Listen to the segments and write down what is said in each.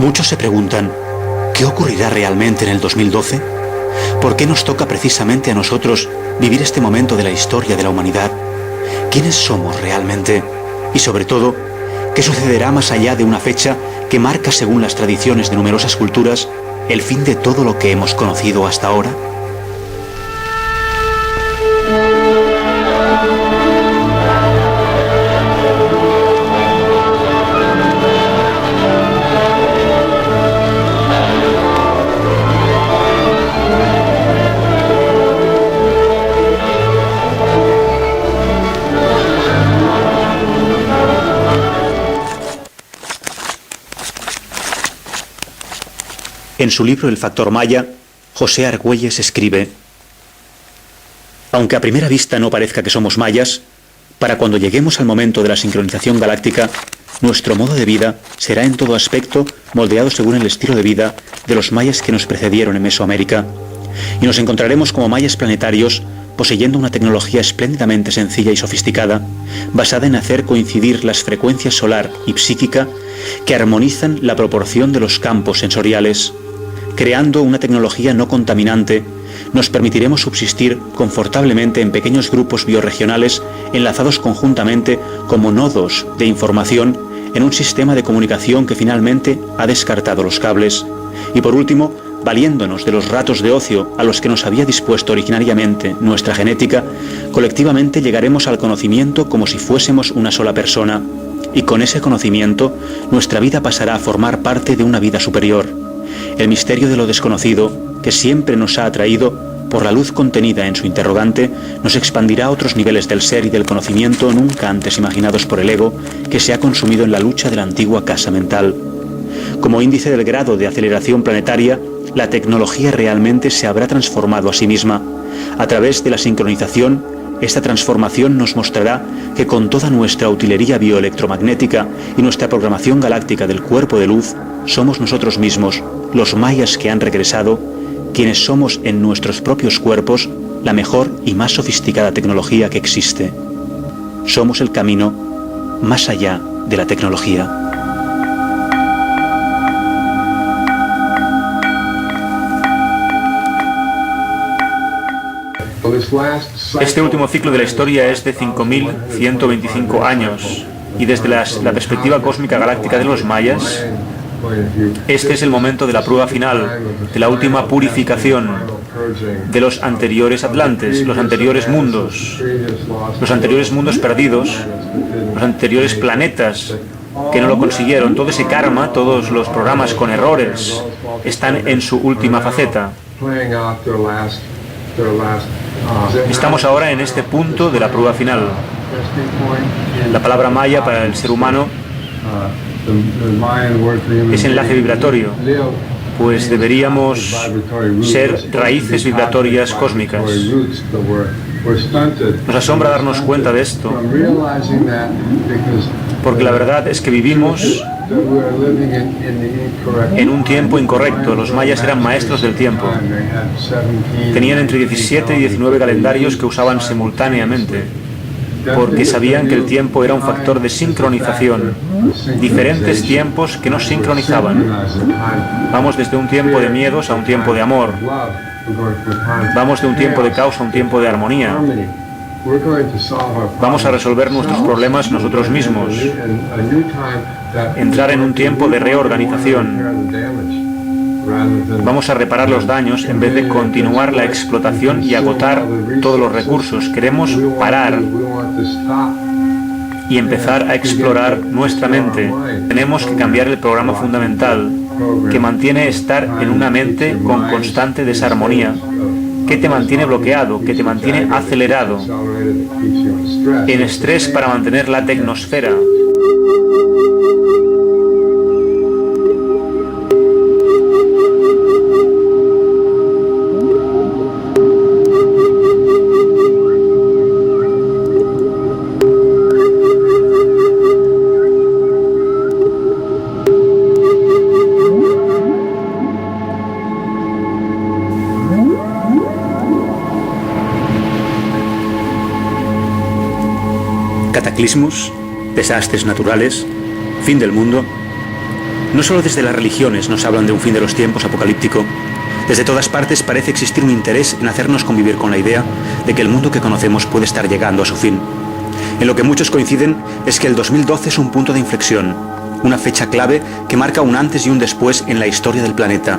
Muchos se preguntan, ¿qué ocurrirá realmente en el 2012? ¿Por qué nos toca precisamente a nosotros vivir este momento de la historia de la humanidad? ¿Quiénes somos realmente? Y sobre todo, ¿qué sucederá más allá de una fecha que marca, según las tradiciones de numerosas culturas, el fin de todo lo que hemos conocido hasta ahora? En su libro El factor Maya, José Argüelles escribe: aunque a primera vista no parezca que somos mayas, para cuando lleguemos al momento de la sincronización galáctica, nuestro modo de vida será en todo aspecto moldeado según el estilo de vida de los mayas que nos precedieron en Mesoamérica, y nos encontraremos como mayas planetarios poseyendo una tecnología espléndidamente sencilla y sofisticada, basada en hacer coincidir las frecuencias solar y psíquica que armonizan la proporción de los campos sensoriales. Creando una tecnología no contaminante, nos permitiremos subsistir confortablemente en pequeños grupos biorregionales enlazados conjuntamente como nodos de información en un sistema de comunicación que finalmente ha descartado los cables. Y por último, valiéndonos de los ratos de ocio a los que nos había dispuesto originariamente nuestra genética, colectivamente llegaremos al conocimiento como si fuésemos una sola persona, y con ese conocimiento nuestra vida pasará a formar parte de una vida superior. El misterio de lo desconocido, que siempre nos ha atraído por la luz contenida en su interrogante, nos expandirá a otros niveles del ser y del conocimiento nunca antes imaginados por el ego, que se ha consumido en la lucha de la antigua casa mental. Como índice del grado de aceleración planetaria, la tecnología realmente se habrá transformado a sí misma. A través de la sincronización, esta transformación nos mostrará que con toda nuestra utilería bioelectromagnética y nuestra programación galáctica del cuerpo de luz, somos nosotros mismos, los mayas que han regresado, quienes somos en nuestros propios cuerpos la mejor y más sofisticada tecnología que existe. Somos el camino más allá de la tecnología. Este último ciclo de la historia es de 5.125 años, y desde la perspectiva cósmica galáctica de los mayas, este es el momento de la prueba final, de la última purificación de los anteriores atlantes, los anteriores mundos perdidos, los anteriores planetas que no lo consiguieron. Todo ese karma, todos los programas con errores están en su última faceta. Estamos ahora en este punto de la prueba final. La palabra maya para el ser humano es enlace vibratorio, pues deberíamos ser raíces vibratorias cósmicas. Nos asombra darnos cuenta de esto, porque la verdad es que vivimos en un tiempo incorrecto. Los mayas eran maestros del tiempo. Tenían entre 17 y 19 calendarios que usaban simultáneamente, porque sabían que el tiempo era un factor de sincronización. Diferentes tiempos que no sincronizaban. Vamos desde un tiempo de miedos a un tiempo de amor. Vamos de un tiempo de caos a un tiempo de armonía. Vamos a resolver nuestros problemas nosotros mismos. Entrar en un tiempo de reorganización. Vamos a reparar los daños en vez de continuar la explotación y agotar todos los recursos. Queremos parar y empezar a explorar nuestra mente. Tenemos que cambiar el programa fundamental que mantiene estar en una mente con constante desarmonía, que te mantiene bloqueado, que te mantiene acelerado, en estrés para mantener la tecnosfera. Cataclismos, desastres naturales, fin del mundo. No solo desde las religiones nos hablan de un fin de los tiempos apocalíptico. Desde todas partes parece existir un interés en hacernos convivir con la idea de que el mundo que conocemos puede estar llegando a su fin. En lo que muchos coinciden es que el 2012 es un punto de inflexión, una fecha clave que marca un antes y un después en la historia del planeta.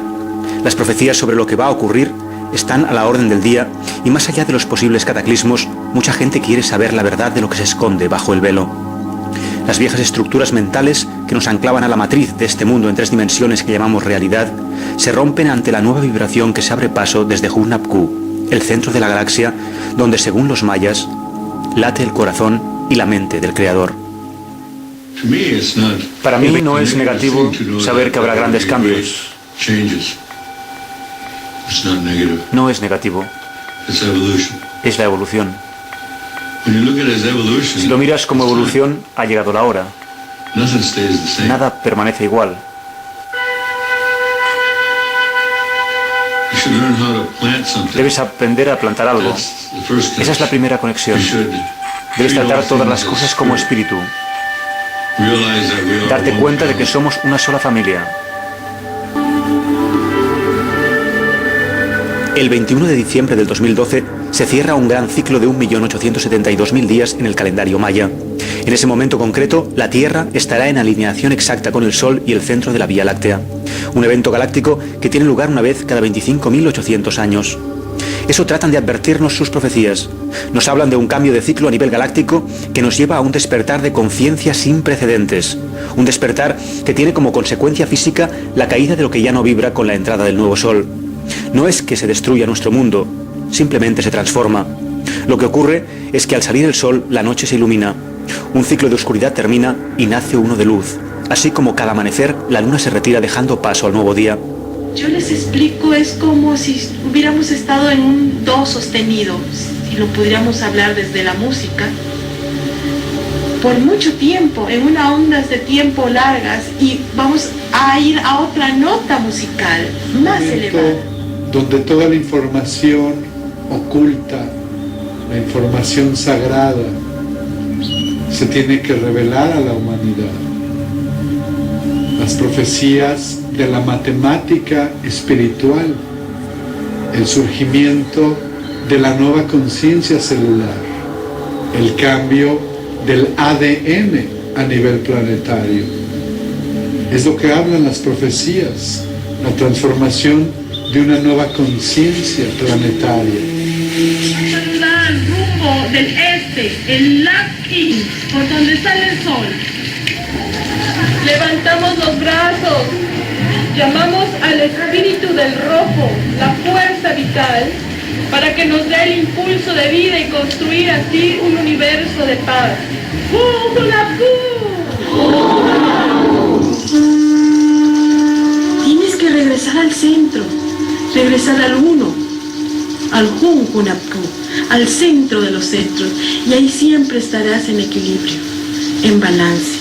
Las profecías sobre lo que va a ocurrir están a la orden del día y más allá de los posibles cataclismos, mucha gente quiere saber la verdad de lo que se esconde bajo el velo. Las viejas estructuras mentales que nos anclaban a la matriz de este mundo en 3 dimensiones que llamamos realidad se rompen ante la nueva vibración que se abre paso desde Hunapku, el centro de la galaxia, donde según los mayas late el corazón y la mente del Creador. Para mí no es negativo saber que habrá grandes cambios. No es negativo. Es la evolución. Si lo miras como evolución, ha llegado la hora. Nada permanece igual. Debes aprender a plantar algo. Esa es la primera conexión. Debes tratar todas las cosas como espíritu. Darte cuenta de que somos una sola familia. El 21 de diciembre del 2012 se cierra un gran ciclo de 1.872.000 días en el calendario maya. En ese momento concreto, la Tierra estará en alineación exacta con el Sol y el centro de la Vía Láctea. Un evento galáctico que tiene lugar una vez cada 25.800 años. Eso tratan de advertirnos sus profecías. Nos hablan de un cambio de ciclo a nivel galáctico que nos lleva a un despertar de conciencia sin precedentes. Un despertar que tiene como consecuencia física la caída de lo que ya no vibra con la entrada del nuevo Sol. No es que se destruya nuestro mundo, simplemente se transforma. Lo que ocurre es que al salir el sol, la noche se ilumina. Un ciclo de oscuridad termina y nace uno de luz. Así como cada amanecer, la luna se retira dejando paso al nuevo día. Yo les explico, es como si hubiéramos estado en un do sostenido, si lo pudiéramos hablar desde la música, por mucho tiempo, en unas ondas de tiempo largas, y vamos a ir a otra nota musical más elevada. Donde toda la información oculta, la información sagrada, se tiene que revelar a la humanidad. Las profecías de la matemática espiritual, el surgimiento de la nueva conciencia celular, el cambio del ADN a nivel planetario. Es lo que hablan las profecías, la transformación de una nueva conciencia planetaria. El rumbo del este, el Laki, por donde sale el sol. Levantamos los brazos, llamamos al espíritu del rojo, la fuerza vital, para que nos dé el impulso de vida y construir así un universo de paz. Tienes que regresar al centro, regresar al uno, al Hunapku, al centro de los centros, y ahí siempre estarás en equilibrio, en balance.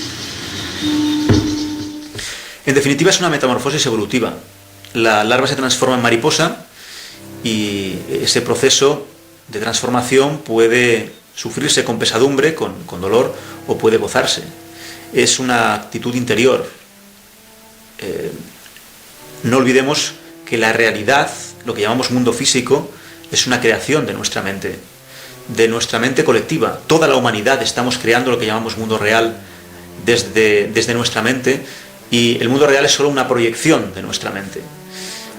En definitiva, es una metamorfosis evolutiva. La larva se transforma en mariposa y ese proceso de transformación puede sufrirse con pesadumbre, con dolor, o puede gozarse. Es una actitud interior. No olvidemos que la realidad, lo que llamamos mundo físico, es una creación de nuestra mente colectiva. Toda la humanidad estamos creando lo que llamamos mundo real desde nuestra mente, y el mundo real es solo una proyección de nuestra mente.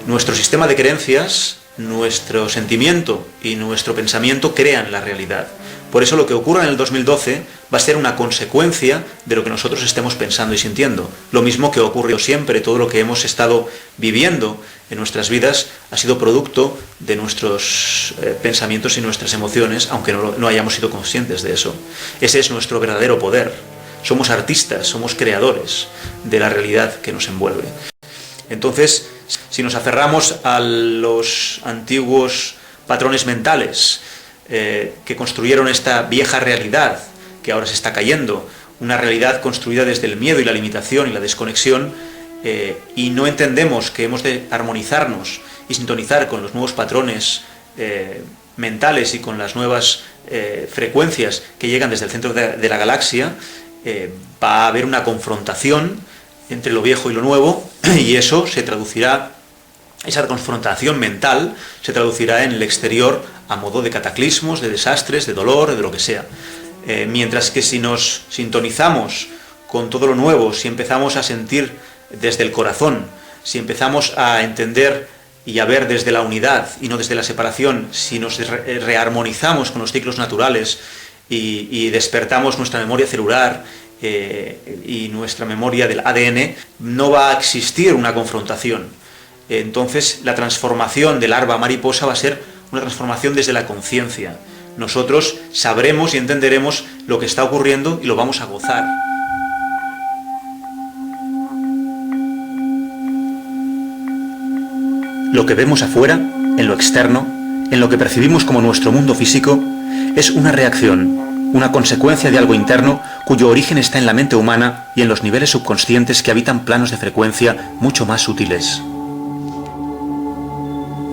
Nuestro sistema de creencias, nuestro sentimiento y nuestro pensamiento crean la realidad. Por eso lo que ocurra en el 2012 va a ser una consecuencia de lo que nosotros estemos pensando y sintiendo. Lo mismo que ocurrió siempre, todo lo que hemos estado viviendo en nuestras vidas ha sido producto de nuestros pensamientos y nuestras emociones, aunque no hayamos sido conscientes de eso. Ese es nuestro verdadero poder. Somos artistas, somos creadores de la realidad que nos envuelve. Entonces, si nos aferramos a los antiguos patrones mentales que construyeron esta vieja realidad que ahora se está cayendo, una realidad construida desde el miedo y la limitación y la desconexión, y no entendemos que hemos de armonizarnos y sintonizar con los nuevos patrones mentales y con las nuevas frecuencias que llegan desde el centro de la galaxia, va a haber una confrontación entre lo viejo y lo nuevo, y eso se traducirá, esa confrontación mental se traducirá en el exterior a modo de cataclismos, de desastres, de dolor, de lo que sea. Mientras que si nos sintonizamos con todo lo nuevo, si empezamos a sentir desde el corazón, si empezamos a entender y a ver desde la unidad y no desde la separación, si nos rearmonizamos con los ciclos naturales y despertamos nuestra memoria celular y nuestra memoria del ADN, no va a existir una confrontación. Entonces la transformación del larva a mariposa va a ser una transformación desde la conciencia. Nosotros sabremos y entenderemos lo que está ocurriendo y lo vamos a gozar. Lo que vemos afuera, en lo externo, en lo que percibimos como nuestro mundo físico, es una reacción, una consecuencia de algo interno cuyo origen está en la mente humana y en los niveles subconscientes que habitan planos de frecuencia mucho más sutiles.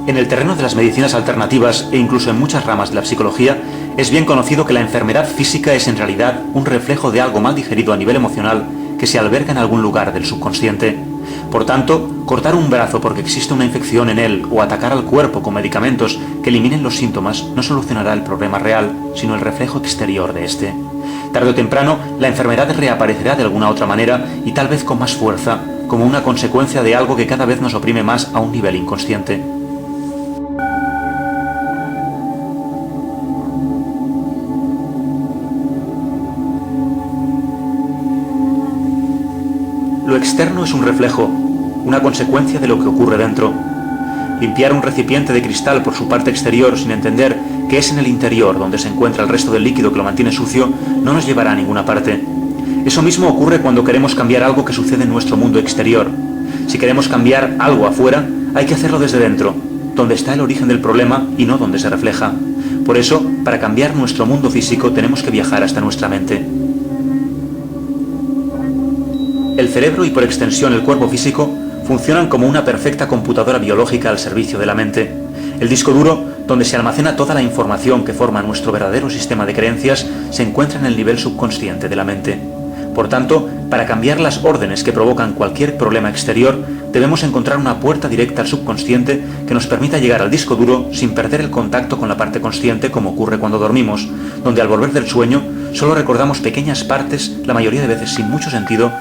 En el terreno de las medicinas alternativas e incluso en muchas ramas de la psicología, es bien conocido que la enfermedad física es en realidad un reflejo de algo mal digerido a nivel emocional que se alberga en algún lugar del subconsciente. Por tanto, cortar un brazo porque existe una infección en él o atacar al cuerpo con medicamentos que eliminen los síntomas no solucionará el problema real, sino el reflejo exterior de este. Tarde o temprano, la enfermedad reaparecerá de alguna otra manera y tal vez con más fuerza, como una consecuencia de algo que cada vez nos oprime más a un nivel inconsciente. Lo externo es un reflejo, una consecuencia de lo que ocurre dentro. Limpiar un recipiente de cristal por su parte exterior sin entender que es en el interior donde se encuentra el resto del líquido que lo mantiene sucio no nos llevará a ninguna parte. Eso mismo ocurre cuando queremos cambiar algo que sucede en nuestro mundo exterior. Si queremos cambiar algo afuera, hay que hacerlo desde dentro, donde está el origen del problema y no donde se refleja. Por eso, para cambiar nuestro mundo físico tenemos que viajar hasta nuestra mente. El cerebro y por extensión el cuerpo físico funcionan como una perfecta computadora biológica al servicio de la mente. El disco duro, donde se almacena toda la información que forma nuestro verdadero sistema de creencias, se encuentra en el nivel subconsciente de la mente. Por tanto, para cambiar las órdenes que provocan cualquier problema exterior, debemos encontrar una puerta directa al subconsciente que nos permita llegar al disco duro sin perder el contacto con la parte consciente, como ocurre cuando dormimos, donde al volver del sueño solo recordamos pequeñas partes, la mayoría de veces sin mucho sentido,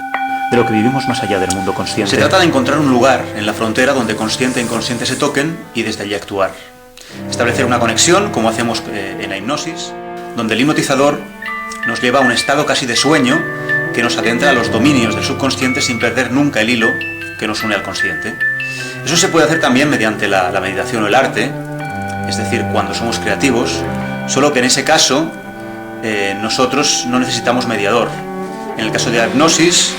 de lo que vivimos más allá del mundo consciente. Se trata de encontrar un lugar en la frontera donde consciente e inconsciente se toquen y desde allí actuar. Establecer una conexión, como hacemos en la hipnosis, donde el hipnotizador nos lleva a un estado casi de sueño que nos adentra a los dominios del subconsciente sin perder nunca el hilo que nos une al consciente. Eso se puede hacer también mediante la meditación o el arte, es decir, cuando somos creativos, solo que en ese caso nosotros no necesitamos mediador. En el caso de la hipnosis,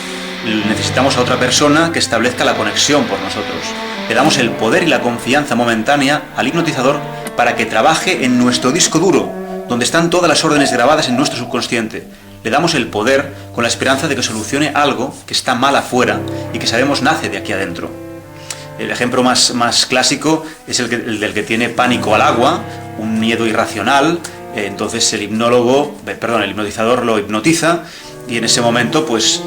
necesitamos a otra persona que establezca la conexión por nosotros. Le damos el poder y la confianza momentánea al hipnotizador para que trabaje en nuestro disco duro, donde están todas las órdenes grabadas en nuestro subconsciente. Le damos el poder con la esperanza de que solucione algo que está mal afuera y que sabemos nace de aquí adentro. El ejemplo más clásico es el del que tiene pánico al agua, un miedo irracional. Entonces el hipnotizador lo hipnotiza y en ese momento pues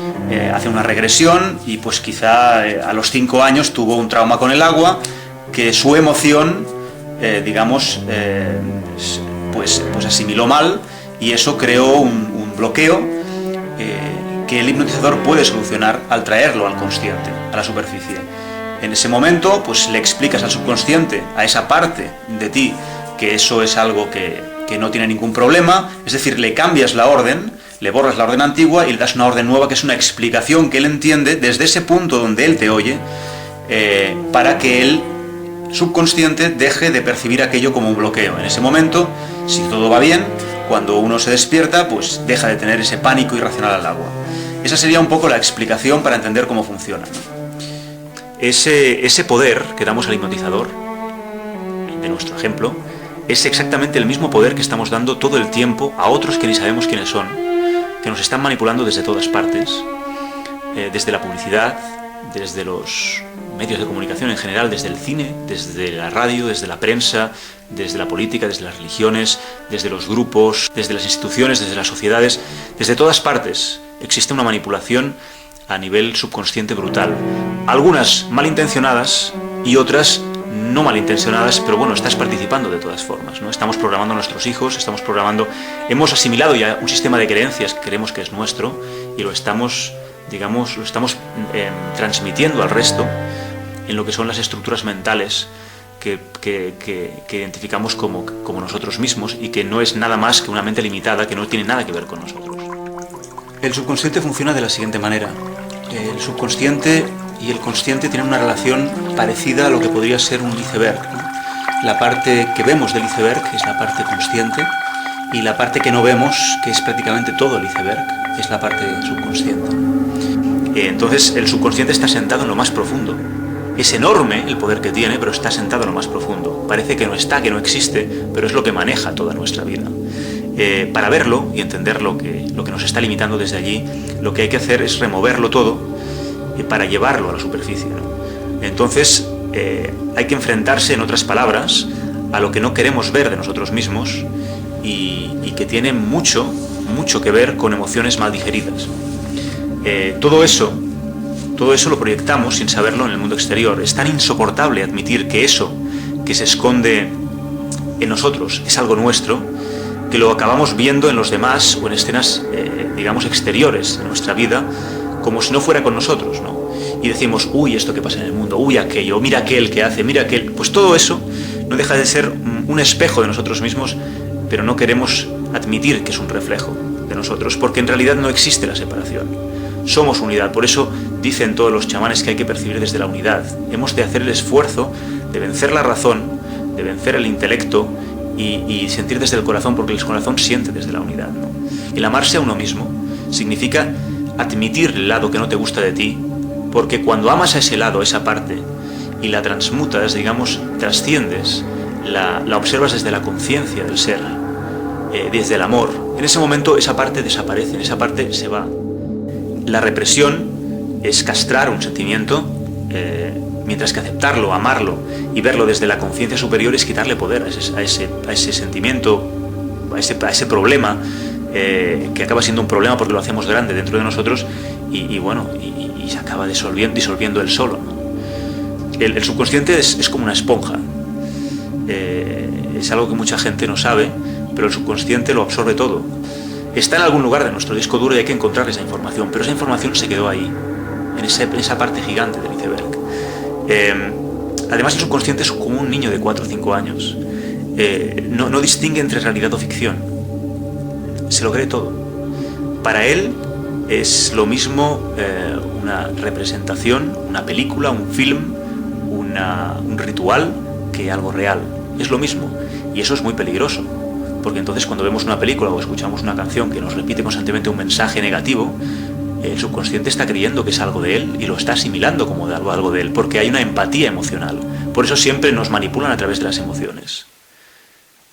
hace una regresión y pues quizá a los 5 años tuvo un trauma con el agua que su emoción pues asimiló mal y eso creó un bloqueo que el hipnotizador puede solucionar al traerlo al consciente, a la superficie. En ese momento pues le explicas al subconsciente, a esa parte de ti, que eso es algo que no tiene ningún problema, es decir, le cambias la orden, le borras la orden antigua y le das una orden nueva que es una explicación que él entiende desde ese punto donde él te oye, para que el subconsciente deje de percibir aquello como un bloqueo. En ese momento, si todo va bien, cuando uno se despierta, pues deja de tener ese pánico irracional al agua. Esa sería un poco la explicación para entender cómo funciona, ¿no? Ese poder que damos al hipnotizador, de nuestro ejemplo, es exactamente el mismo poder que estamos dando todo el tiempo a otros que ni sabemos quiénes son, que nos están manipulando desde todas partes, desde la publicidad, desde los medios de comunicación en general, desde el cine, desde la radio, desde la prensa, desde la política, desde las religiones, desde los grupos, desde las instituciones, desde las sociedades, desde todas partes existe una manipulación a nivel subconsciente brutal. Algunas malintencionadas y otras no malintencionadas, pero bueno, estás participando de todas formas, ¿no? Estamos programando a nuestros hijos, hemos asimilado ya un sistema de creencias que creemos que es nuestro y lo estamos transmitiendo al resto en lo que son las estructuras mentales que identificamos como nosotros mismos y que no es nada más que una mente limitada que no tiene nada que ver con nosotros. El subconsciente funciona de la siguiente manera. El subconsciente y el consciente tienen una relación parecida a lo que podría ser un iceberg, ¿no? La parte que vemos del iceberg es la parte consciente y la parte que no vemos, que es prácticamente todo el iceberg, es la parte subconsciente. Entonces el subconsciente está sentado en lo más profundo. Es enorme el poder que tiene, pero está sentado en lo más profundo. Parece que no está, que no existe, pero es lo que maneja toda nuestra vida. Para verlo y entender lo que nos está limitando desde allí, lo que hay que hacer es removerlo todo para llevarlo a la superficie, ¿no? Entonces hay que enfrentarse, en otras palabras, a lo que no queremos ver de nosotros mismos y que tiene mucho que ver con emociones mal digeridas. Todo eso lo proyectamos sin saberlo en el mundo exterior. Es tan insoportable admitir que eso que se esconde en nosotros es algo nuestro, que lo acabamos viendo en los demás o en escenas, exteriores de nuestra vida, como si no fuera con nosotros, ¿no? Y decimos, uy, esto que pasa en el mundo, uy, aquello, mira aquel que hace, mira aquel. Pues todo eso no deja de ser un espejo de nosotros mismos, pero no queremos admitir que es un reflejo de nosotros, porque en realidad no existe la separación. Somos unidad, por eso dicen todos los chamanes que hay que percibir desde la unidad. Hemos de hacer el esfuerzo de vencer la razón, de vencer el intelecto y sentir desde el corazón, porque el corazón siente desde la unidad, ¿no? El amarse a uno mismo significa admitir el lado que no te gusta de ti, porque cuando amas a ese lado, esa parte, y la transmutas, trasciendes, la observas desde la conciencia del ser, desde el amor, en ese momento esa parte desaparece, esa parte se va. La represión es castrar un sentimiento, mientras que aceptarlo, amarlo y verlo desde la conciencia superior es quitarle poder a ese sentimiento, a ese problema, que acaba siendo un problema porque lo hacemos grande dentro de nosotros y se acaba disolviendo él solo, ¿no? El subconsciente es como una esponja. Es algo que mucha gente no sabe, pero el subconsciente lo absorbe todo. Está en algún lugar de nuestro disco duro y hay que encontrar esa información, pero esa información se quedó ahí, en esa parte gigante del iceberg. Además, el subconsciente es como un niño de 4 o 5 años. No distingue entre realidad o ficción. Se lo cree todo. Para él es lo mismo una representación, una película, un film, un ritual, que algo real. Es lo mismo. Y eso es muy peligroso, porque entonces cuando vemos una película o escuchamos una canción que nos repite constantemente un mensaje negativo, el subconsciente está creyendo que es algo de él y lo está asimilando como de algo de él, porque hay una empatía emocional. Por eso siempre nos manipulan a través de las emociones.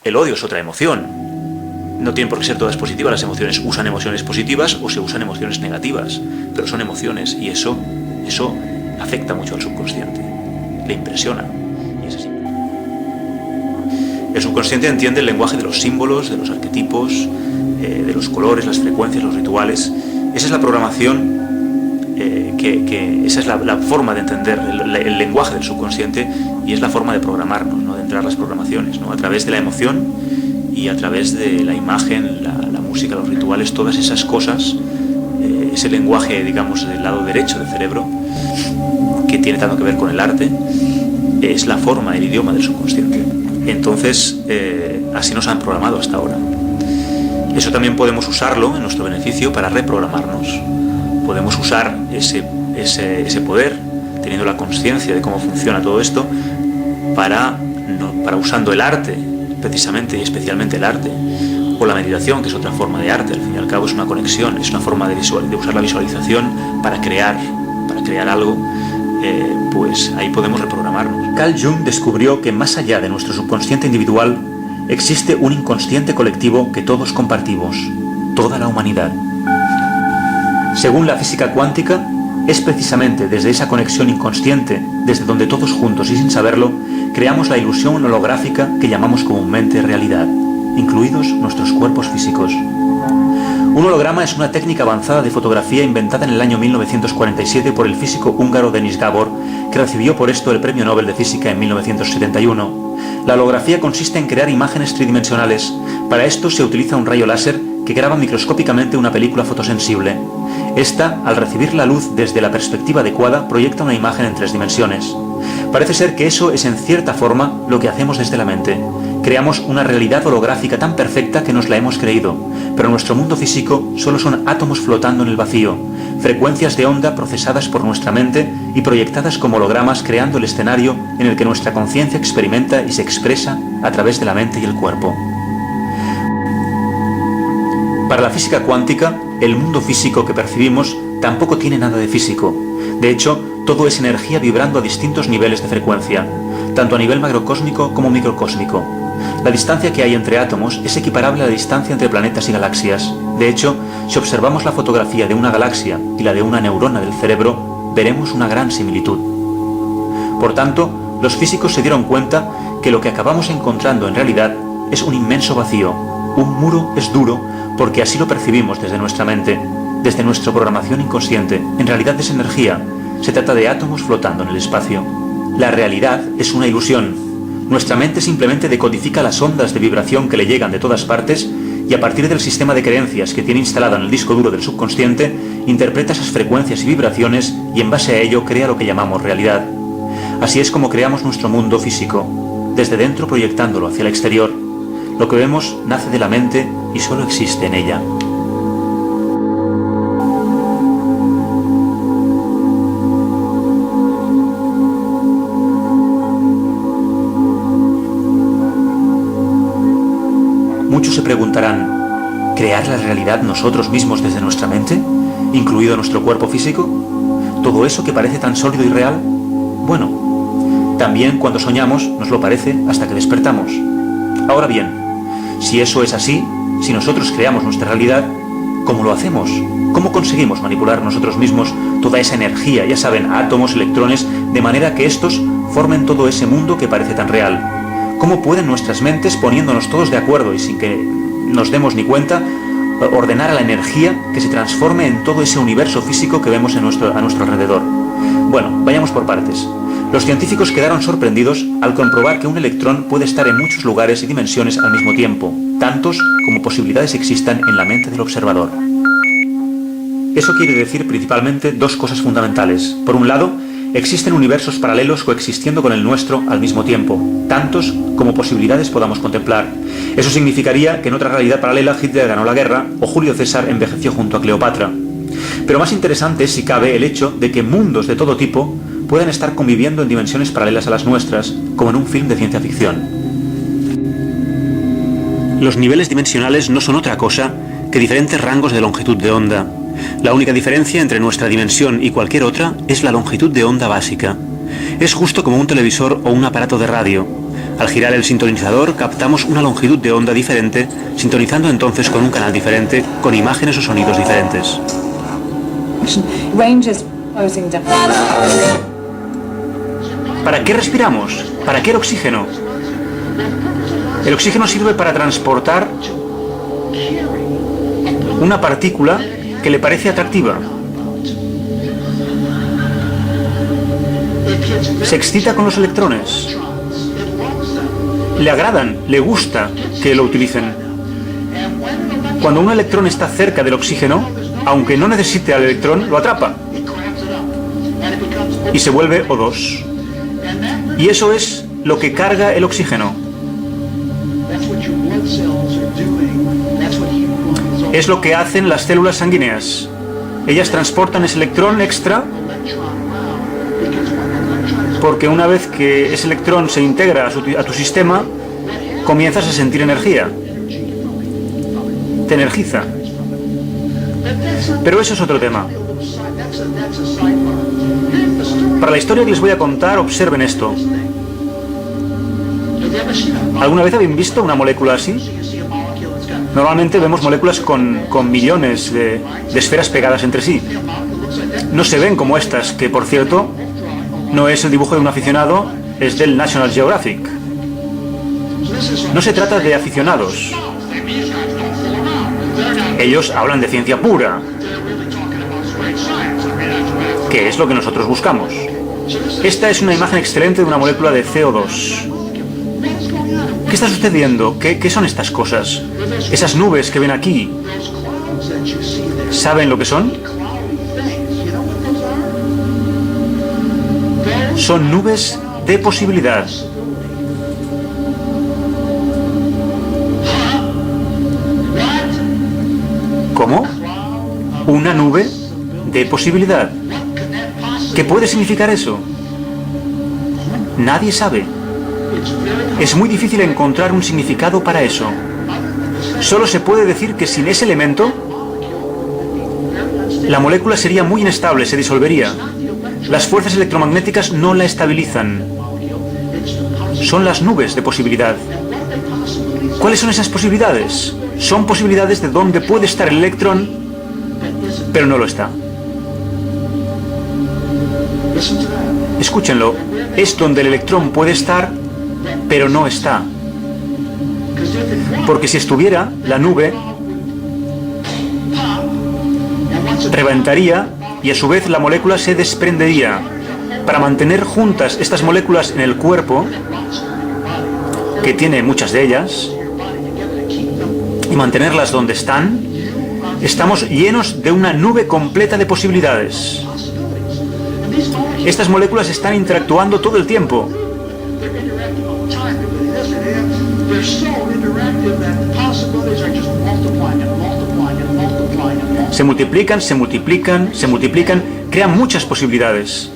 El odio es otra emoción. No tienen por qué ser todas positivas las emociones. Usan emociones positivas o se usan emociones negativas, pero son emociones y eso afecta mucho al subconsciente. Le impresiona. Y es así. El subconsciente entiende el lenguaje de los símbolos, de los arquetipos, de los colores, las frecuencias, los rituales. Esa es la programación, esa es la forma de entender el lenguaje del subconsciente y es la forma de programarnos, ¿no? De entrar las programaciones, ¿no? A través de la emoción y a través de la imagen, la música, los rituales, todas esas cosas, ese lenguaje, digamos, del lado derecho del cerebro, que tiene tanto que ver con el arte, es la forma, el idioma del subconsciente. Entonces, así nos han programado hasta ahora. Eso también podemos usarlo en nuestro beneficio para reprogramarnos. Podemos usar ese poder, teniendo la conciencia de cómo funciona todo esto, para usando el arte, precisamente y especialmente el arte, o la meditación, que es otra forma de arte. Al fin y al cabo es una conexión, es una forma de usar la visualización para crear algo. Pues ahí podemos reprogramarnos. Carl Jung descubrió que más allá de nuestro subconsciente individual existe un inconsciente colectivo que todos compartimos, toda la humanidad. Según la física cuántica, es precisamente desde esa conexión inconsciente, desde donde todos juntos y sin saberlo, creamos la ilusión holográfica que llamamos comúnmente realidad, incluidos nuestros cuerpos físicos. Un holograma es una técnica avanzada de fotografía inventada en el año 1947 por el físico húngaro Denis Gabor, que recibió por esto el Premio Nobel de Física en 1971. La holografía consiste en crear imágenes tridimensionales. Para esto se utiliza un rayo láser que graba microscópicamente una película fotosensible. Esta, al recibir la luz desde la perspectiva adecuada, proyecta una imagen en 3 dimensiones. Parece ser que eso es en cierta forma lo que hacemos desde la mente. Creamos una realidad holográfica tan perfecta que nos la hemos creído, pero nuestro mundo físico solo son átomos flotando en el vacío, frecuencias de onda procesadas por nuestra mente y proyectadas como hologramas, creando el escenario en el que nuestra conciencia experimenta y se expresa a través de la mente y el cuerpo. Para la física cuántica, el mundo físico que percibimos tampoco tiene nada de físico. De hecho, todo es energía vibrando a distintos niveles de frecuencia, tanto a nivel macrocósmico como microcósmico. La distancia que hay entre átomos es equiparable a la distancia entre planetas y galaxias. De hecho, si observamos la fotografía de una galaxia y la de una neurona del cerebro, veremos una gran similitud. Por tanto, los físicos se dieron cuenta que lo que acabamos encontrando en realidad es un inmenso vacío. Un muro es duro porque así lo percibimos desde nuestra mente, desde nuestra programación inconsciente. En realidad es energía. Se trata de átomos flotando en el espacio. La realidad es una ilusión. Nuestra mente simplemente decodifica las ondas de vibración que le llegan de todas partes y a partir del sistema de creencias que tiene instalado en el disco duro del subconsciente, interpreta esas frecuencias y vibraciones y en base a ello crea lo que llamamos realidad. Así es como creamos nuestro mundo físico, desde dentro proyectándolo hacia el exterior. Lo que vemos nace de la mente y solo existe en ella. Muchos se preguntarán, ¿crear la realidad nosotros mismos desde nuestra mente, incluido nuestro cuerpo físico? ¿Todo eso que parece tan sólido y real? Bueno, también cuando soñamos nos lo parece hasta que despertamos. Ahora bien, si eso es así, si nosotros creamos nuestra realidad, ¿cómo lo hacemos? ¿Cómo conseguimos manipular nosotros mismos toda esa energía, ya saben, átomos, electrones, de manera que estos formen todo ese mundo que parece tan real? ¿Cómo pueden nuestras mentes, poniéndonos todos de acuerdo y sin que nos demos ni cuenta, ordenar a la energía que se transforme en todo ese universo físico que vemos a nuestro alrededor? Bueno, vayamos por partes. Los científicos quedaron sorprendidos al comprobar que un electrón puede estar en muchos lugares y dimensiones al mismo tiempo, tantos como posibilidades existan en la mente del observador. Eso quiere decir principalmente 2 cosas fundamentales. Por un lado, existen universos paralelos coexistiendo con el nuestro al mismo tiempo, tantos como posibilidades podamos contemplar. Eso significaría que en otra realidad paralela Hitler ganó la guerra o Julio César envejeció junto a Cleopatra. Pero más interesante es, si cabe, el hecho de que mundos de todo tipo puedan estar conviviendo en dimensiones paralelas a las nuestras, como en un film de ciencia ficción. Los niveles dimensionales no son otra cosa que diferentes rangos de longitud de onda. La única diferencia entre nuestra dimensión y cualquier otra es la longitud de onda básica. Es justo como un televisor o un aparato de radio. Al girar el sintonizador captamos una longitud de onda diferente, sintonizando entonces con un canal diferente, con imágenes o sonidos diferentes. ¿Para qué respiramos? ¿Para qué el oxígeno? El oxígeno sirve para transportar una partícula que le parece atractiva. Se excita con los electrones. Le agradan, le gusta que lo utilicen. Cuando un electrón está cerca del oxígeno, aunque no necesite al electrón, lo atrapa y se vuelve O2. Y eso es lo que carga el oxígeno. Es lo que hacen las células sanguíneas. Ellas transportan ese electrón extra porque una vez que ese electrón se integra a tu sistema, comienzas a sentir energía. Te energiza. Pero eso es otro tema. Para la historia que les voy a contar, observen esto. ¿Alguna vez habéis visto una molécula así? Normalmente vemos moléculas con millones de esferas pegadas entre sí. No se ven como estas, que por cierto, no es el dibujo de un aficionado, es del National Geographic. No se trata de aficionados. Ellos hablan de ciencia pura, que es lo que nosotros buscamos. Esta es una imagen excelente de una molécula de CO2. ¿Qué está sucediendo? ¿Qué son estas cosas? Esas nubes que ven aquí, ¿saben lo que son? Son nubes de posibilidad. ¿Cómo? Una nube de posibilidad. ¿Qué puede significar eso? Nadie sabe. Es muy difícil encontrar un significado para eso. Solo se puede decir que sin ese elemento, la molécula sería muy inestable, se disolvería. Las fuerzas electromagnéticas no la estabilizan. Son las nubes de posibilidad. ¿Cuáles son esas posibilidades? Son posibilidades de donde puede estar el electrón, pero no lo está. Escúchenlo. Es donde el electrón puede estar, pero no está. Porque si estuviera, la nube reventaría y a su vez la molécula se desprendería. Para mantener juntas estas moléculas en el cuerpo, que tiene muchas de ellas, y mantenerlas donde están, estamos llenos de una nube completa de posibilidades. Estas moléculas están interactuando todo el tiempo. Se multiplican, se multiplican, se multiplican, crean muchas posibilidades.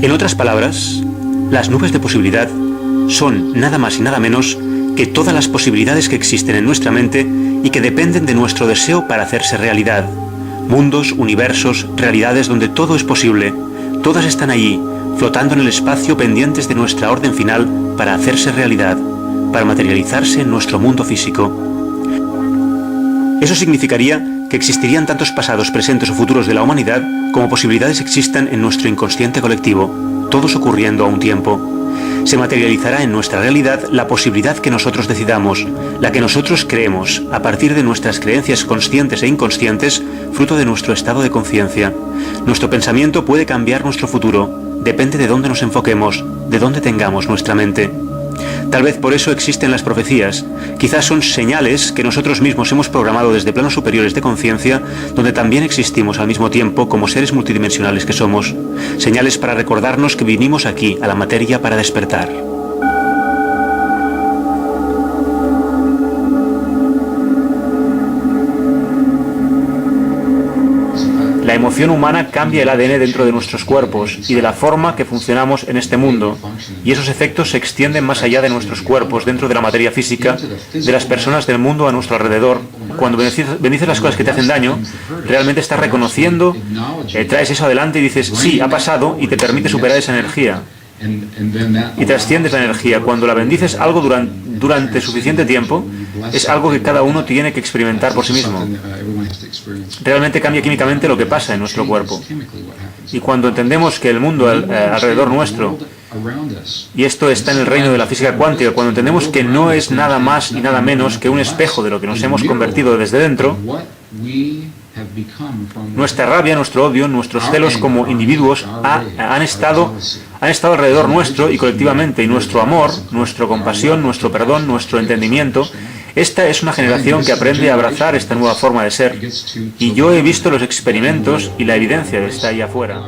En otras palabras, las nubes de posibilidad son nada más y nada menos que todas las posibilidades que existen en nuestra mente y que dependen de nuestro deseo para hacerse realidad. Mundos, universos, realidades donde todo es posible. Todas están allí, flotando en el espacio, pendientes de nuestra orden final para hacerse realidad, para materializarse en nuestro mundo físico. Eso significaría que existirían tantos pasados, presentes o futuros de la humanidad como posibilidades existan en nuestro inconsciente colectivo, todos ocurriendo a un tiempo. Se materializará en nuestra realidad la posibilidad que nosotros decidamos, la que nosotros creemos, a partir de nuestras creencias conscientes e inconscientes, fruto de nuestro estado de conciencia. Nuestro pensamiento puede cambiar nuestro futuro, depende de dónde nos enfoquemos, de dónde tengamos nuestra mente. Tal vez por eso existen las profecías. Quizás son señales que nosotros mismos hemos programado desde planos superiores de conciencia, donde también existimos al mismo tiempo como seres multidimensionales que somos. Señales para recordarnos que vinimos aquí, a la materia, para despertar. La emoción humana cambia el ADN dentro de nuestros cuerpos y de la forma que funcionamos en este mundo, y esos efectos se extienden más allá de nuestros cuerpos, dentro de la materia física, de las personas del mundo a nuestro alrededor. Cuando bendices las cosas que te hacen daño, realmente estás reconociendo, traes eso adelante y dices, sí, ha pasado, y te permite superar esa energía. Y trasciendes la energía. Cuando la bendices algo durante suficiente tiempo, es algo que cada uno tiene que experimentar por sí mismo. Realmente cambia químicamente lo que pasa en nuestro cuerpo. Y cuando entendemos que el mundo alrededor nuestro, y esto está en el reino de la física cuántica, cuando entendemos que no es nada más y nada menos que un espejo de lo que nos hemos convertido desde dentro, nuestra rabia, nuestro odio, nuestros celos como individuos han estado alrededor nuestro y colectivamente, y nuestro amor, nuestra compasión, nuestro perdón, nuestro entendimiento. Esta es una generación que aprende a abrazar esta nueva forma de ser, y yo he visto los experimentos y la evidencia está ahí afuera.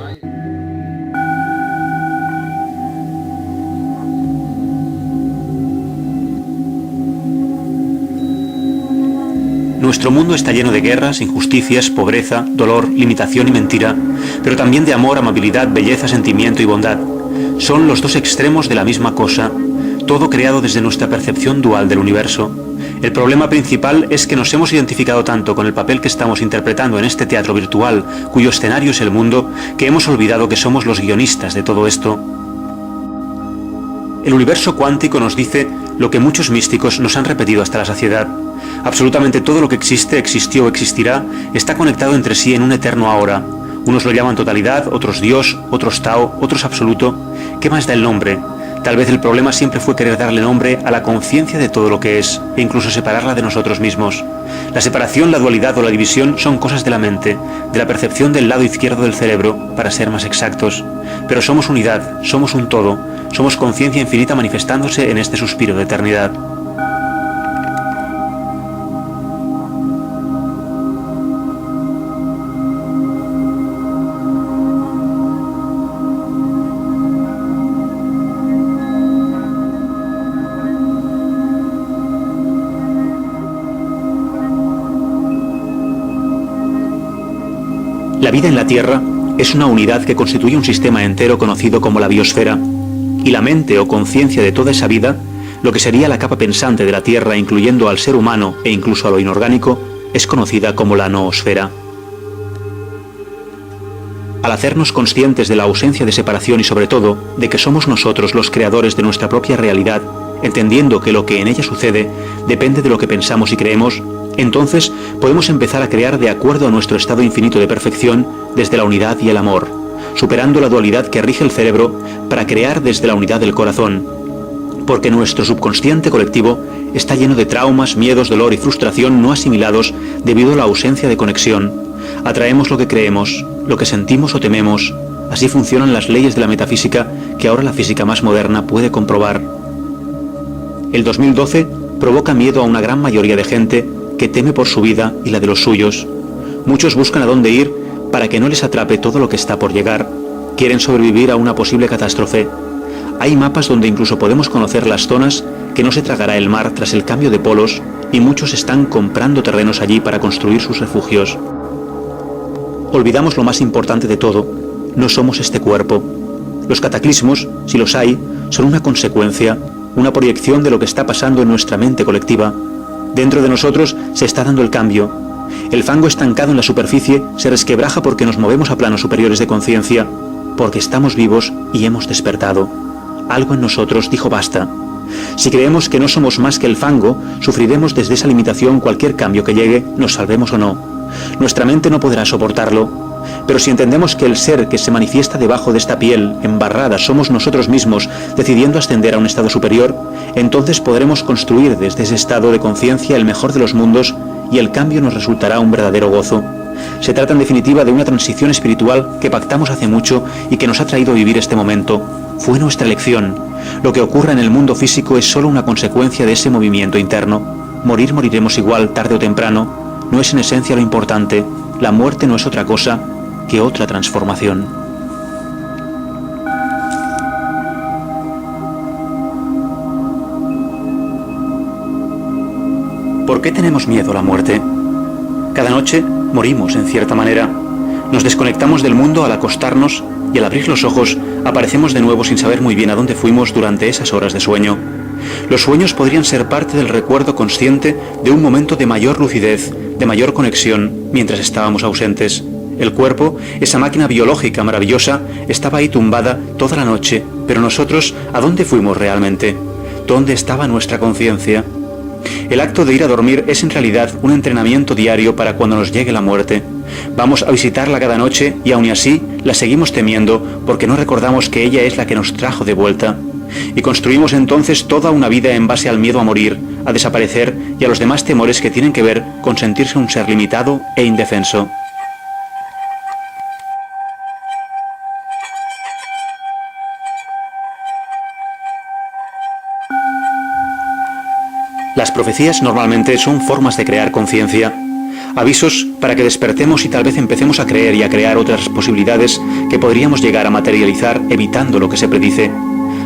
Nuestro mundo está lleno de guerras, injusticias, pobreza, dolor, limitación y mentira, pero también de amor, amabilidad, belleza, sentimiento y bondad. Son los dos extremos de la misma cosa, todo creado desde nuestra percepción dual del universo. El problema principal es que nos hemos identificado tanto con el papel que estamos interpretando en este teatro virtual, cuyo escenario es el mundo, que hemos olvidado que somos los guionistas de todo esto. El universo cuántico nos dice lo que muchos místicos nos han repetido hasta la saciedad. Absolutamente todo lo que existe, existió o existirá está conectado entre sí en un eterno ahora. Unos lo llaman totalidad, otros Dios, otros Tao, otros absoluto. ¿Qué más da el nombre? Tal vez el problema siempre fue querer darle nombre a la conciencia de todo lo que es, e incluso separarla de nosotros mismos. La separación, la dualidad o la división son cosas de la mente, de la percepción del lado izquierdo del cerebro, para ser más exactos. Pero somos unidad, somos un todo, somos conciencia infinita manifestándose en este suspiro de eternidad. La vida en la Tierra es una unidad que constituye un sistema entero conocido como la biosfera, y la mente o conciencia de toda esa vida, lo que sería la capa pensante de la Tierra incluyendo al ser humano e incluso a lo inorgánico, es conocida como la noosfera. Al hacernos conscientes de la ausencia de separación y sobre todo de que somos nosotros los creadores de nuestra propia realidad, entendiendo que lo que en ella sucede depende de lo que pensamos y creemos, entonces podemos empezar a crear de acuerdo a nuestro estado infinito de perfección desde la unidad y el amor, superando la dualidad que rige el cerebro para crear desde la unidad del corazón, porque nuestro subconsciente colectivo está lleno de traumas, miedos, dolor y frustración no asimilados debido a la ausencia de conexión. Atraemos lo que creemos, lo que sentimos o tememos. Así funcionan las leyes de la metafísica que ahora la física más moderna puede comprobar. El 2012 provoca miedo a una gran mayoría de gente que teme por su vida y la de los suyos. Muchos buscan a dónde ir para que no les atrape todo lo que está por llegar. Quieren sobrevivir a una posible catástrofe. Hay mapas donde incluso podemos conocer las zonas que no se tragará el mar tras el cambio de polos, y muchos están comprando terrenos allí para construir sus refugios. Olvidamos lo más importante de todo: no somos este cuerpo. Los cataclismos, si los hay, son una consecuencia, una proyección de lo que está pasando en nuestra mente colectiva. Dentro de nosotros se está dando el cambio. El fango estancado en la superficie se resquebraja porque nos movemos a planos superiores de conciencia, porque estamos vivos y hemos despertado. Algo en nosotros dijo basta. Si creemos que no somos más que el fango, sufriremos desde esa limitación cualquier cambio que llegue, nos salvemos o no. Nuestra mente no podrá soportarlo. Pero si entendemos que el ser que se manifiesta debajo de esta piel embarrada somos nosotros mismos, decidiendo ascender a un estado superior, entonces podremos construir desde ese estado de conciencia el mejor de los mundos y el cambio nos resultará un verdadero gozo. Se trata en definitiva de una transición espiritual que pactamos hace mucho y que nos ha traído a vivir este momento. Fue nuestra elección. Lo que ocurra en el mundo físico es solo una consecuencia de ese movimiento interno. Moriremos igual, tarde o temprano. No es en esencia lo importante. La muerte no es otra cosa que otra transformación. ¿Por qué tenemos miedo a la muerte? Cada noche morimos en cierta manera. Nos desconectamos del mundo al acostarnos y al abrir los ojos aparecemos de nuevo sin saber muy bien a dónde fuimos durante esas horas de sueño. Los sueños podrían ser parte del recuerdo consciente de un momento de mayor lucidez, de mayor conexión, mientras estábamos ausentes. El cuerpo, esa máquina biológica maravillosa, estaba ahí tumbada toda la noche, pero nosotros, ¿a dónde fuimos realmente? ¿Dónde estaba nuestra conciencia? El acto de ir a dormir es en realidad un entrenamiento diario para cuando nos llegue la muerte. Vamos a visitarla cada noche y aun así la seguimos temiendo porque no recordamos que ella es la que nos trajo de vuelta. Y construimos entonces toda una vida en base al miedo a morir, a desaparecer y a los demás temores que tienen que ver con sentirse un ser limitado e indefenso. Las profecías normalmente son formas de crear conciencia, avisos para que despertemos y tal vez empecemos a creer y a crear otras posibilidades que podríamos llegar a materializar evitando lo que se predice.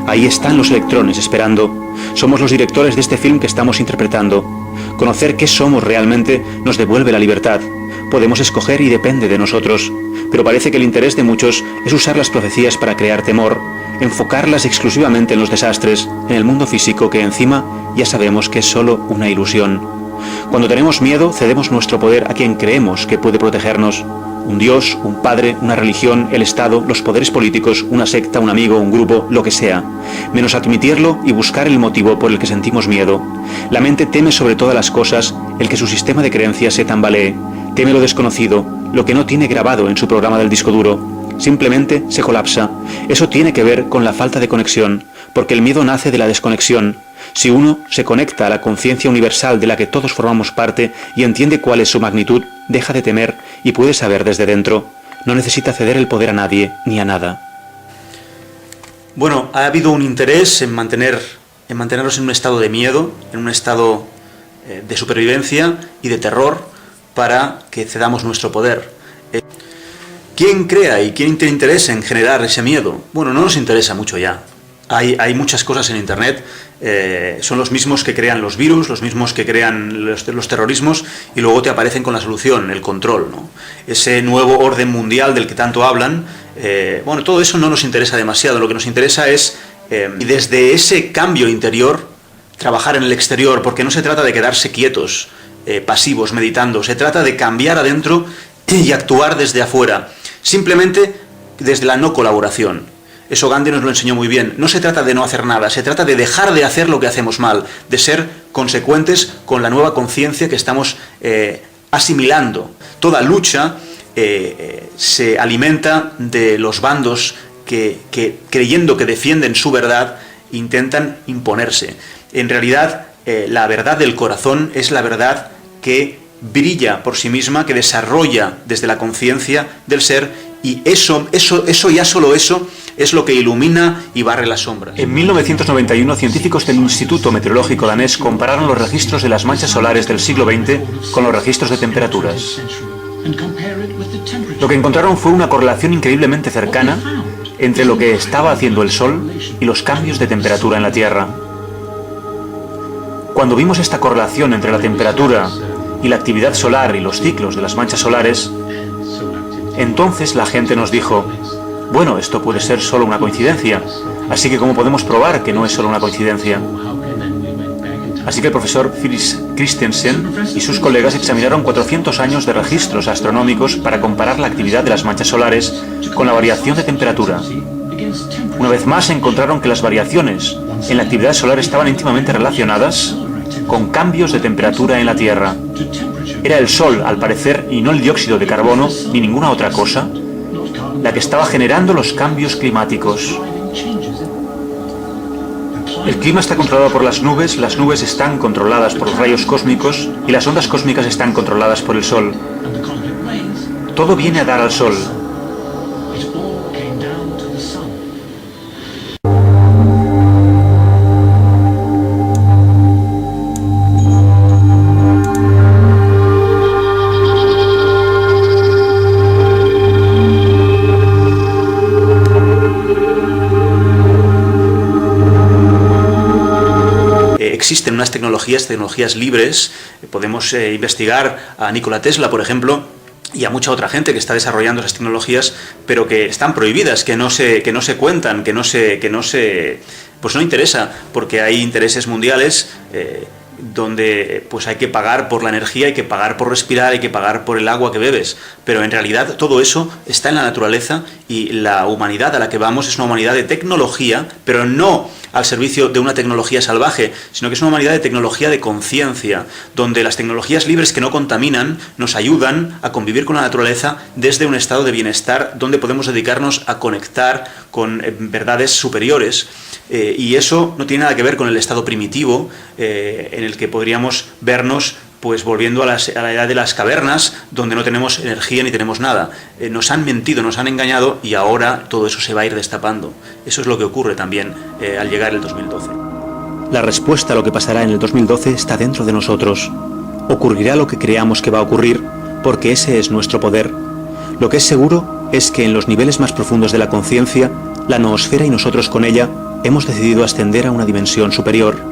Ahí están los electrones esperando. Somos los directores de este film que estamos interpretando. Conocer qué somos realmente nos devuelve la libertad. Podemos escoger y depende de nosotros. Pero parece que el interés de muchos es usar las profecías para crear temor, enfocarlas exclusivamente en los desastres, en el mundo físico que encima ya sabemos que es solo una ilusión. Cuando tenemos miedo, cedemos nuestro poder a quien creemos que puede protegernos. Un Dios, un padre, una religión, el Estado, los poderes políticos, una secta, un amigo, un grupo, lo que sea. Menos admitirlo y buscar el motivo por el que sentimos miedo. La mente teme sobre todas las cosas el que su sistema de creencias se tambalee. Teme lo desconocido, lo que no tiene grabado en su programa del disco duro. Simplemente se colapsa. Eso tiene que ver con la falta de conexión. porque el miedo nace de la desconexión. Si uno se conecta a la conciencia universal de la que todos formamos parte y entiende cuál es su magnitud, deja de temer y puede saber desde dentro. No necesita ceder el poder a nadie ni a nada. Bueno, ha habido un interés en mantenernos en un estado de miedo, en un estado de supervivencia y de terror para que cedamos nuestro poder. ¿Quién crea y quién tiene interés en generar ese miedo? Bueno, no nos interesa mucho ya. Hay muchas cosas en Internet, son los mismos que crean los virus, los mismos que crean los terrorismos y luego te aparecen con la solución, el control, ¿no? Ese nuevo orden mundial del que tanto hablan, bueno, todo eso no nos interesa demasiado. Lo que nos interesa es, y desde ese cambio interior, trabajar en el exterior, porque no se trata de quedarse quietos, pasivos, meditando, se trata de cambiar adentro y actuar desde afuera, simplemente desde la no colaboración. Eso Gandhi nos lo enseñó muy bien. No se trata de no hacer nada, se trata de dejar de hacer lo que hacemos mal, de ser consecuentes con la nueva conciencia que estamos asimilando. Toda lucha se alimenta de los bandos que creyendo que defienden su verdad, intentan imponerse. En realidad, la verdad del corazón es la verdad que brilla por sí misma, que desarrolla desde la conciencia del ser, y eso, ya solo eso, es lo que ilumina y barre las sombras. En 1991, científicos del Instituto Meteorológico danés compararon los registros de las manchas solares del siglo XX con los registros de temperaturas. Lo que encontraron fue una correlación increíblemente cercana entre lo que estaba haciendo el Sol y los cambios de temperatura en la Tierra. Cuando vimos esta correlación entre la temperatura y la actividad solar y los ciclos de las manchas solares, entonces la gente nos dijo: bueno, esto puede ser solo una coincidencia, así que ¿cómo podemos probar que no es solo una coincidencia? Así que el profesor Phyllis Christensen y sus colegas examinaron 400 años de registros astronómicos para comparar la actividad de las manchas solares con la variación de temperatura. Una vez más encontraron que las variaciones en la actividad solar estaban íntimamente relacionadas con cambios de temperatura en la Tierra. Era el Sol, al parecer, y no el dióxido de carbono, ni ninguna otra cosa, la que estaba generando los cambios climáticos. El clima está controlado por las nubes están controladas por los rayos cósmicos y las ondas cósmicas están controladas por el Sol. Todo viene a dar al Sol. Existen unas tecnologías libres. Podemos investigar a Nikola Tesla, por ejemplo, y a mucha otra gente que está desarrollando esas tecnologías, pero que están prohibidas, que no se cuentan, pues no interesa, porque hay intereses mundiales donde pues hay que pagar por la energía, hay que pagar por respirar, hay que pagar por el agua que bebes, pero en realidad todo eso está en la naturaleza y la humanidad a la que vamos es una humanidad de tecnología, pero no al servicio de una tecnología salvaje, sino que es una humanidad de tecnología de conciencia, donde las tecnologías libres que no contaminan nos ayudan a convivir con la naturaleza desde un estado de bienestar donde podemos dedicarnos a conectar con verdades superiores. Y eso no tiene nada que ver con el estado primitivo en el que podríamos vernos pues volviendo a la edad de las cavernas, donde no tenemos energía ni tenemos nada. Nos han mentido, nos han engañado y ahora todo eso se va a ir destapando. Eso es lo que ocurre también al llegar el 2012. La respuesta a lo que pasará en el 2012 está dentro de nosotros. Ocurrirá lo que creamos que va a ocurrir, porque ese es nuestro poder. Lo que es seguro es que en los niveles más profundos de la conciencia, la noosfera y nosotros con ella, hemos decidido ascender a una dimensión superior.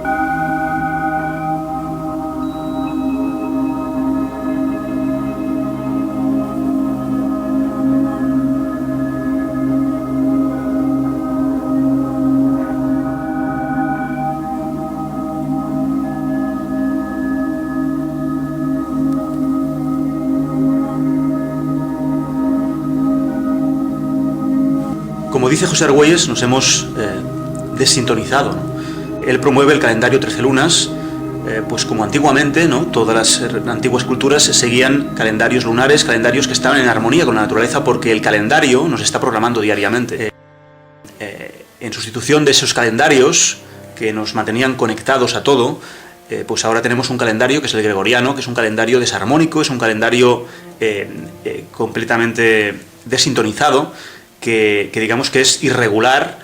Como dice José Argüelles, nos hemos desintonizado, ¿no? Él promueve el calendario 13 lunas, pues como antiguamente, ¿no? Todas las antiguas culturas seguían calendarios lunares, calendarios que estaban en armonía con la naturaleza, porque el calendario nos está programando diariamente. En sustitución de esos calendarios que nos mantenían conectados a todo, pues ahora tenemos un calendario que es el gregoriano, que es un calendario desarmónico, es un calendario completamente desintonizado, que digamos que es irregular,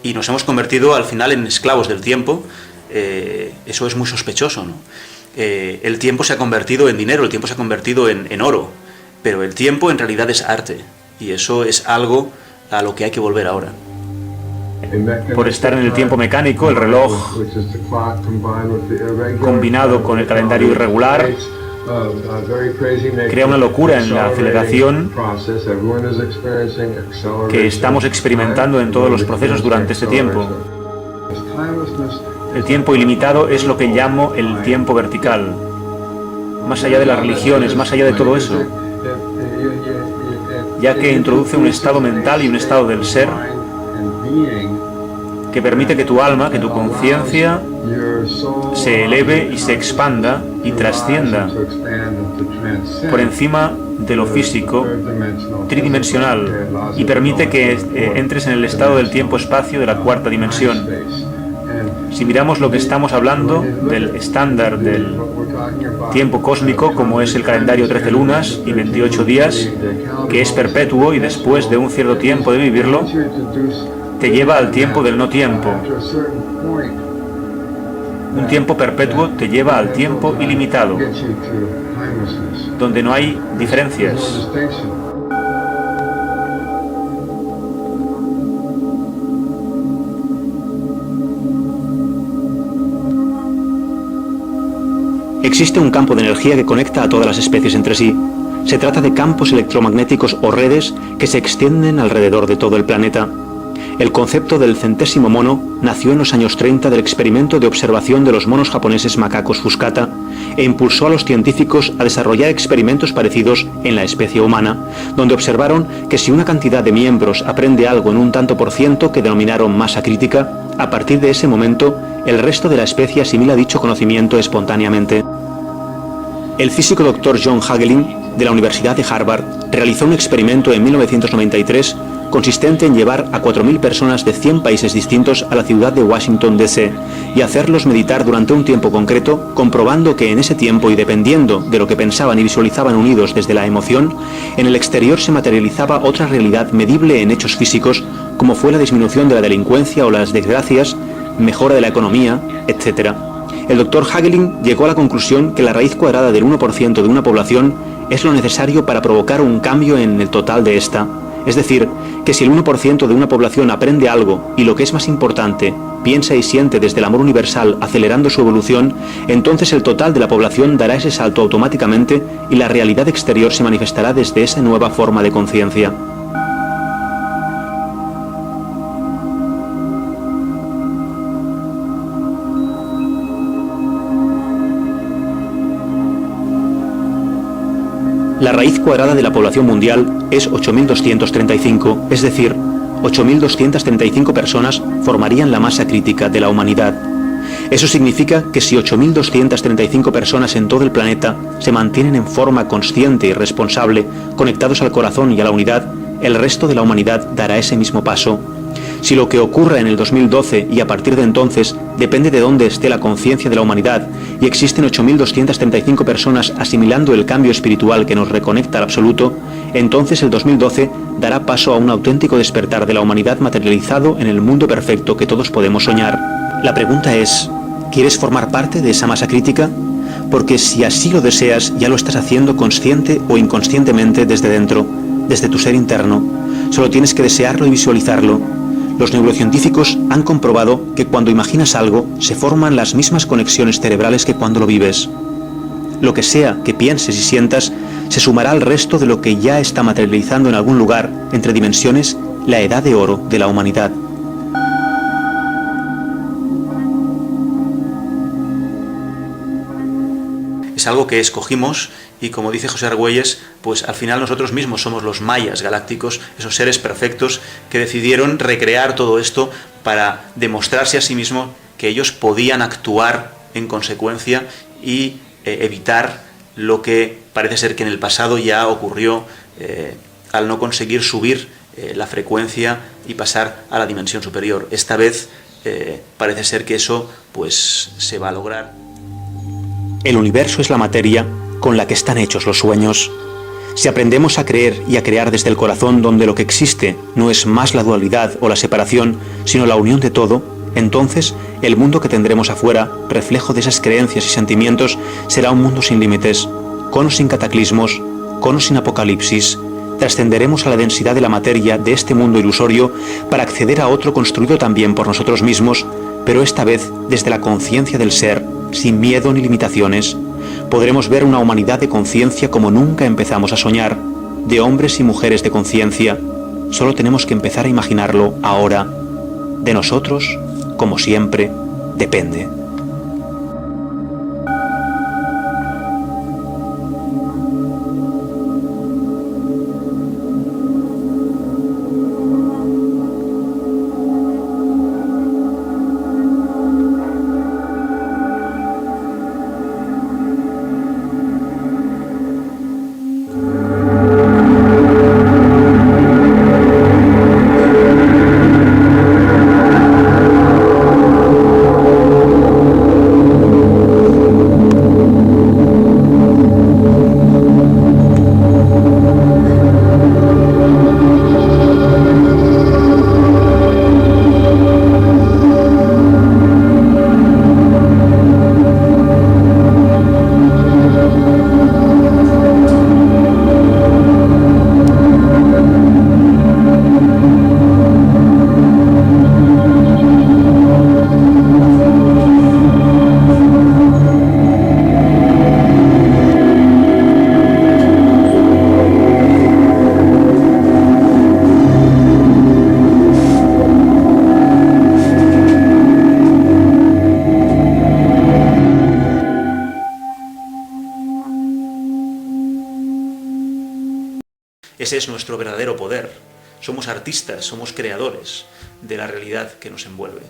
y nos hemos convertido al final en esclavos del tiempo. Eso es muy sospechoso, ¿no? El tiempo se ha convertido en dinero, el tiempo se ha convertido en oro, pero el tiempo en realidad es arte, y eso es algo a lo que hay que volver ahora. Por estar en el tiempo mecánico, el reloj combinado con el calendario irregular crea una locura en la aceleración que estamos experimentando en todos los procesos durante este tiempo. El tiempo ilimitado es lo que llamo el tiempo vertical. Más allá de las religiones, más allá de todo eso, ya que introduce un estado mental y un estado del ser que permite que tu alma, que tu conciencia se eleve y se expanda y trascienda por encima de lo físico tridimensional, y permite que entres en el estado del tiempo-espacio de la cuarta dimensión. Si miramos lo que estamos hablando del estándar del tiempo cósmico, como es el calendario 13 lunas y 28 días, que es perpetuo y después de un cierto tiempo de vivirlo, te lleva al tiempo del no tiempo. Un tiempo perpetuo te lleva al tiempo ilimitado, donde no hay diferencias. Existe un campo de energía que conecta a todas las especies entre sí. Se trata de campos electromagnéticos o redes que se extienden alrededor de todo el planeta. El concepto del centésimo mono nació en los años 30 del experimento de observación de los monos japoneses macacos fuscata e impulsó a los científicos a desarrollar experimentos parecidos en la especie humana, donde observaron que si una cantidad de miembros aprende algo en un tanto por ciento que denominaron masa crítica, a partir de ese momento el resto de la especie asimila dicho conocimiento espontáneamente. El físico Dr. John Hagelin, de la Universidad de Harvard, realizó un experimento en 1993 consistente en llevar a 4.000 personas de 100 países distintos a la ciudad de Washington, D.C. y hacerlos meditar durante un tiempo concreto, comprobando que en ese tiempo y dependiendo de lo que pensaban y visualizaban unidos desde la emoción, en el exterior se materializaba otra realidad medible en hechos físicos, como fue la disminución de la delincuencia o las desgracias, mejora de la economía, etc. El Dr. Hagelin llegó a la conclusión que la raíz cuadrada del 1% de una población es lo necesario para provocar un cambio en el total de esta. Es decir, que si el 1% de una población aprende algo y, lo que es más importante, piensa y siente desde el amor universal acelerando su evolución, entonces el total de la población dará ese salto automáticamente y la realidad exterior se manifestará desde esa nueva forma de conciencia. La raíz cuadrada de la población mundial es 8.235, es decir, 8.235 personas formarían la masa crítica de la humanidad. Eso significa que si 8.235 personas en todo el planeta se mantienen en forma consciente y responsable, conectados al corazón y a la unidad, el resto de la humanidad dará ese mismo paso. Si lo que ocurra en el 2012 y a partir de entonces depende de dónde esté la conciencia de la humanidad y existen 8.235 personas asimilando el cambio espiritual que nos reconecta al absoluto, entonces el 2012 dará paso a un auténtico despertar de la humanidad materializado en el mundo perfecto que todos podemos soñar. La pregunta es, ¿quieres formar parte de esa masa crítica? Porque si así lo deseas, ya lo estás haciendo consciente o inconscientemente desde dentro, desde tu ser interno. Solo tienes que desearlo y visualizarlo. Los neurocientíficos han comprobado que cuando imaginas algo, se forman las mismas conexiones cerebrales que cuando lo vives. Lo que sea que pienses y sientas, se sumará al resto de lo que ya está materializando en algún lugar, entre dimensiones, la edad de oro de la humanidad. Es algo que escogimos y, como dice José Argüelles, pues al final nosotros mismos somos los mayas galácticos, esos seres perfectos que decidieron recrear todo esto para demostrarse a sí mismos que ellos podían actuar en consecuencia y evitar lo que parece ser que en el pasado ya ocurrió al no conseguir subir la frecuencia y pasar a la dimensión superior. Esta vez parece ser que eso pues se va a lograr. El universo es la materia con la que están hechos los sueños. Si aprendemos a creer y a crear desde el corazón, donde lo que existe no es más la dualidad o la separación, sino la unión de todo, entonces el mundo que tendremos afuera, reflejo de esas creencias y sentimientos, será un mundo sin límites, con o sin cataclismos, con o sin apocalipsis. Trascenderemos a la densidad de la materia de este mundo ilusorio para acceder a otro construido también por nosotros mismos, pero esta vez desde la conciencia del ser, sin miedo ni limitaciones. Podremos ver una humanidad de conciencia como nunca empezamos a soñar, de hombres y mujeres de conciencia. Solo tenemos que empezar a imaginarlo ahora. De nosotros, como siempre, depende. Ese es nuestro verdadero poder. Somos artistas, somos creadores de la realidad que nos envuelve.